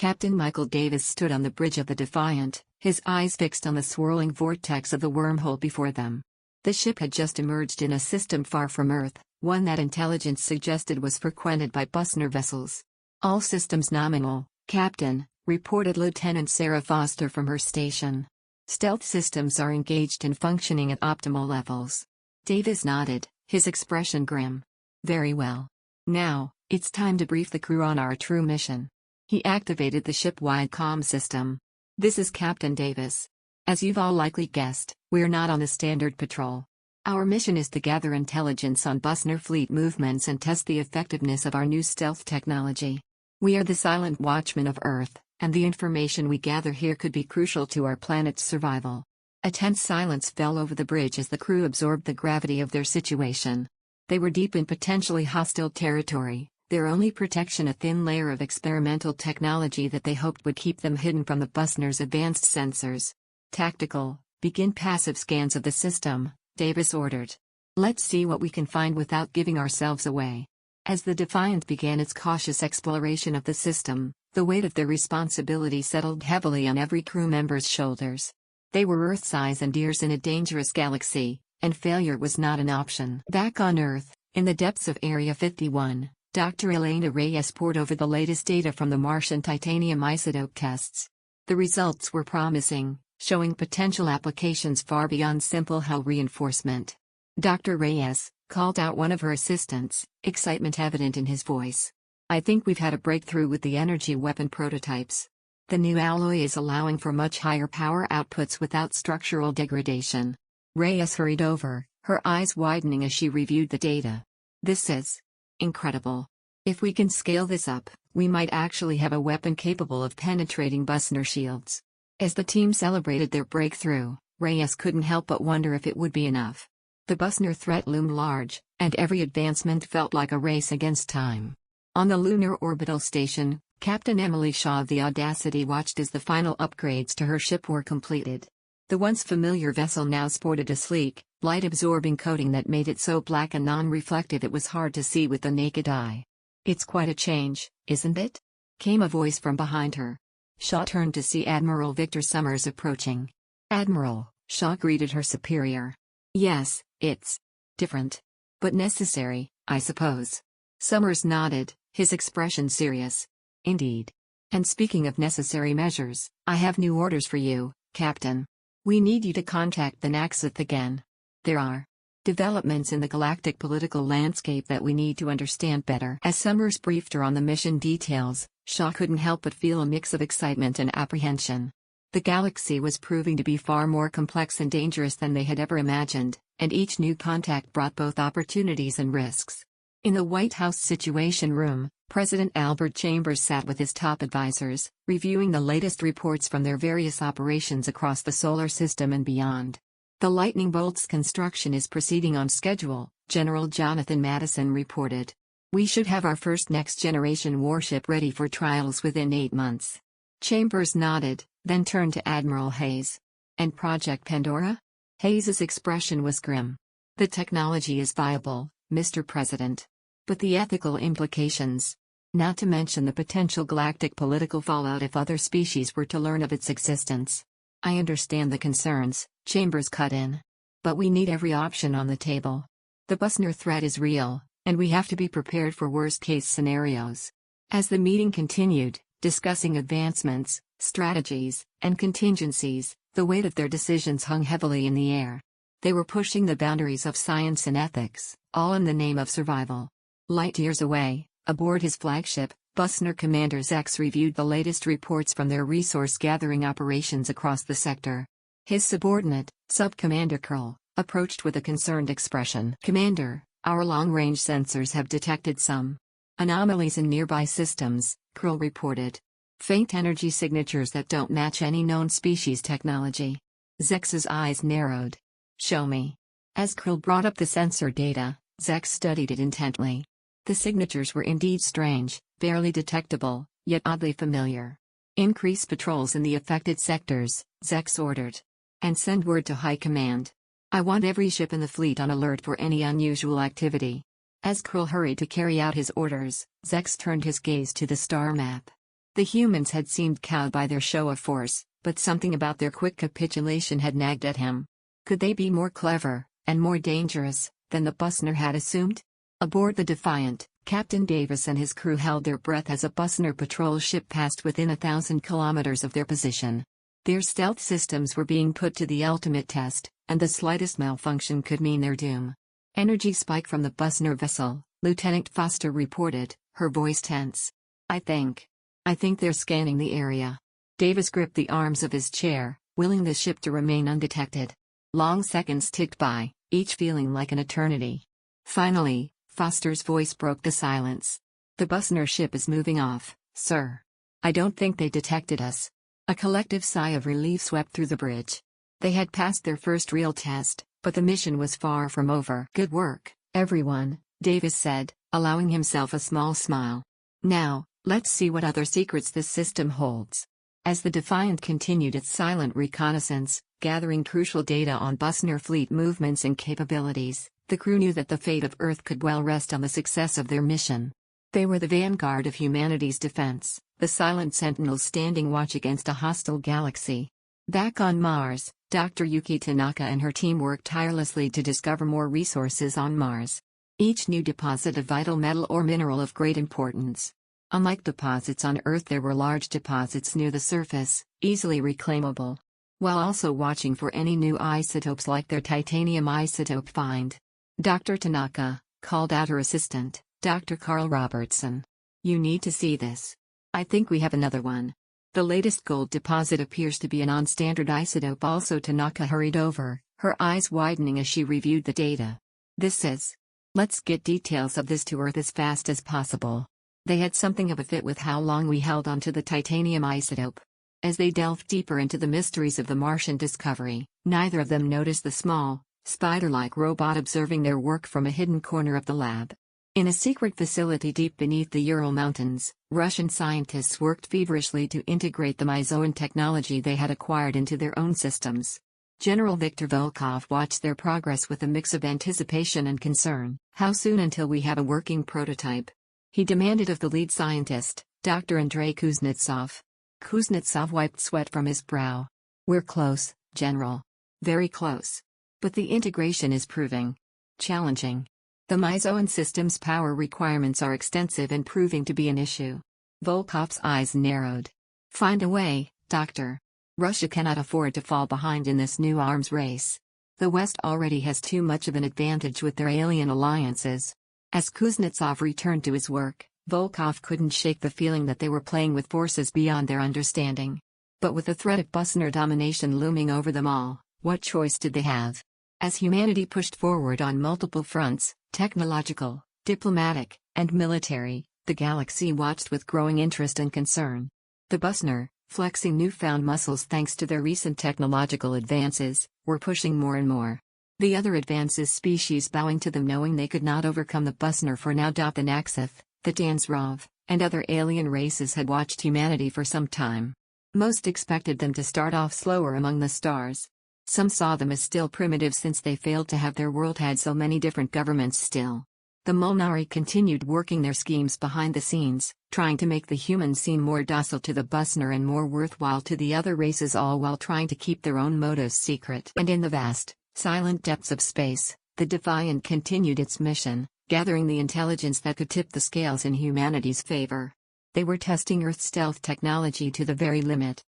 Captain Michael Davis stood on the bridge of the Defiant, his eyes fixed on the swirling vortex of the wormhole before them. The ship had just emerged in a system far from Earth, one that intelligence suggested was frequented by Busnar vessels. "All systems nominal, Captain," reported Lieutenant Sarah Foster from her station. "Stealth systems are engaged and functioning at optimal levels." Davis nodded, his expression grim. "Very well. Now, it's time to brief the crew on our true mission." He activated the ship-wide comm system. "This is Captain Davis. As you've all likely guessed, we're not on a standard patrol. Our mission is to gather intelligence on Busnar fleet movements and test the effectiveness of our new stealth technology. We are the silent watchmen of Earth, and the information we gather here could be crucial to our planet's survival." A tense silence fell over the bridge as the crew absorbed the gravity of their situation. They were deep in potentially hostile territory, their only protection a thin layer of experimental technology that they hoped would keep them hidden from the Busnar's advanced sensors. "Tactical, begin passive scans of the system," Davis ordered. "Let's see what we can find without giving ourselves away." As the Defiant began its cautious exploration of the system, the weight of their responsibility settled heavily on every crew member's shoulders. They were Earth's eyes and ears in a dangerous galaxy, and failure was not an option. Back on Earth, in the depths of Area 51, Dr. Elena Reyes pored over the latest data from the Martian titanium isotope tests. The results were promising, showing potential applications far beyond simple hull reinforcement. Dr. Reyes called out one of her assistants, excitement evident in his voice. "I think we've had a breakthrough with the energy weapon prototypes. The new alloy is allowing for much higher power outputs without structural degradation." Reyes hurried over, her eyes widening as she reviewed the data. "This is incredible. If we can scale this up, we might actually have a weapon capable of penetrating Busnar shields." As the team celebrated their breakthrough, Reyes couldn't help but wonder if it would be enough. The Busnar threat loomed large, and every advancement felt like a race against time. On the Lunar Orbital Station, Captain Emily Shaw of the Audacity watched as the final upgrades to her ship were completed. The once familiar vessel now sported a sleek, light-absorbing coating that made it so black and non-reflective it was hard to see with the naked eye. "It's quite a change, isn't it?" came a voice from behind her. Shaw turned to see Admiral Victor Summers approaching. "Admiral," Shaw greeted her superior. "Yes, it's different. But necessary, I suppose." Summers nodded, his expression serious. "Indeed. And speaking of necessary measures, I have new orders for you, Captain. We need you to contact the Naxith again. There are developments in the galactic political landscape that we need to understand better." As Summers briefed her on the mission details, Shaw couldn't help but feel a mix of excitement and apprehension. The galaxy was proving to be far more complex and dangerous than they had ever imagined, and each new contact brought both opportunities and risks. In the White House Situation Room, President Albert Chambers sat with his top advisors, reviewing the latest reports from their various operations across the solar system and beyond. "The Lightning Bolt's construction is proceeding on schedule," General Jonathan Madison reported. "We should have our first next-generation warship ready for trials within 8 months." Chambers nodded, then turned to Admiral Hayes. "And Project Pandora?" Hayes's expression was grim. "The technology is viable, Mr. President. But the ethical implications, not to mention the potential galactic political fallout if other species were to learn of its existence." "I understand the concerns," Chambers cut in. "But we need every option on the table. The Busnar threat is real, and we have to be prepared for worst-case scenarios." As the meeting continued, discussing advancements, strategies, and contingencies, the weight of their decisions hung heavily in the air. They were pushing the boundaries of science and ethics, all in the name of survival. Light years away, aboard his flagship, Busnar Commander Zex reviewed the latest reports from their resource-gathering operations across the sector. His subordinate, Sub-Commander Curl, approached with a concerned expression. "Commander, our long-range sensors have detected some anomalies in nearby systems," Curl reported. "Faint energy signatures that don't match any known species technology." Zex's eyes narrowed. "Show me." As Krill brought up the sensor data, Zex studied it intently. The signatures were indeed strange, barely detectable, yet oddly familiar. "Increase patrols in the affected sectors," Zex ordered. "And send word to High Command. I want every ship in the fleet on alert for any unusual activity." As Krill hurried to carry out his orders, Zex turned his gaze to the star map. The humans had seemed cowed by their show of force, but something about their quick capitulation had nagged at him. Could they be more clever, and more dangerous, than the Busnar had assumed? Aboard the Defiant, Captain Davis and his crew held their breath as a Busnar patrol ship passed within 1,000 kilometers of their position. Their stealth systems were being put to the ultimate test, and the slightest malfunction could mean their doom. Energy spike from the Busnar vessel, Lieutenant Foster reported, her voice tense. I think they're scanning the area." Davis gripped the arms of his chair, willing the ship to remain undetected. Long seconds ticked by, each feeling like an eternity. Finally, Foster's voice broke the silence. "The Busnar ship is moving off, sir. I don't think they detected us." A collective sigh of relief swept through the bridge. They had passed their first real test, but the mission was far from over. "Good work, everyone," Davis said, allowing himself a small smile. "Now, let's see what other secrets this system holds." As the Defiant continued its silent reconnaissance, gathering crucial data on Busnar fleet movements and capabilities, the crew knew that the fate of Earth could well rest on the success of their mission. They were the vanguard of humanity's defense, the silent sentinels standing watch against a hostile galaxy. Back on Mars, Dr. Yuki Tanaka and her team worked tirelessly to discover more resources on Mars. Each new deposit a vital metal or mineral of great importance. Unlike deposits on Earth, there were large deposits near the surface, easily reclaimable. While also watching for any new isotopes like their titanium isotope find. "Dr. Tanaka," called out her assistant, Dr. Carl Robertson. "You need to see this. I think we have another one." The latest gold deposit appears to be a non-standard isotope. Also, Tanaka hurried over, her eyes widening as she reviewed the data. "This is. Let's get details of this to Earth as fast as possible." They had something of a fit with how long we held onto the titanium isotope. As they delved deeper into the mysteries of the Martian discovery, neither of them noticed the small, spider-like robot observing their work from a hidden corner of the lab. In a secret facility deep beneath the Ural Mountains, Russian scientists worked feverishly to integrate the Myzoan technology they had acquired into their own systems. General Viktor Volkov watched their progress with a mix of anticipation and concern. "How soon until we have a working prototype?" he demanded of the lead scientist, Dr. Andrei Kuznetsov. Kuznetsov wiped sweat from his brow. "We're close, General. Very close. But the integration is proving challenging. The Myzoan system's power requirements are extensive and proving to be an issue." Volkov's eyes narrowed. "Find a way, Doctor. Russia cannot afford to fall behind in this new arms race. The West already has too much of an advantage with their alien alliances." As Kuznetsov returned to his work, Volkov couldn't shake the feeling that they were playing with forces beyond their understanding. But with the threat of Busnar domination looming over them all, what choice did they have? As humanity pushed forward on multiple fronts, technological, diplomatic, and military, the galaxy watched with growing interest and concern. The Busnar, flexing newfound muscles thanks to their recent technological advances, were pushing more and more. The other advances species bowing to them, knowing they could not overcome the Busnar for now. The Naxith, the Dansrov, and other alien races had watched humanity for some time. Most expected them to start off slower among the stars. Some saw them as still primitive since they failed to have their world had so many different governments still. The Molnari continued working their schemes behind the scenes, trying to make the humans seem more docile to the Busnar and more worthwhile to the other races, all while trying to keep their own motives secret. And in the vast, silent depths of space, the Defiant continued its mission, gathering the intelligence that could tip the scales in humanity's favor. They were testing Earth's stealth technology to the very limit.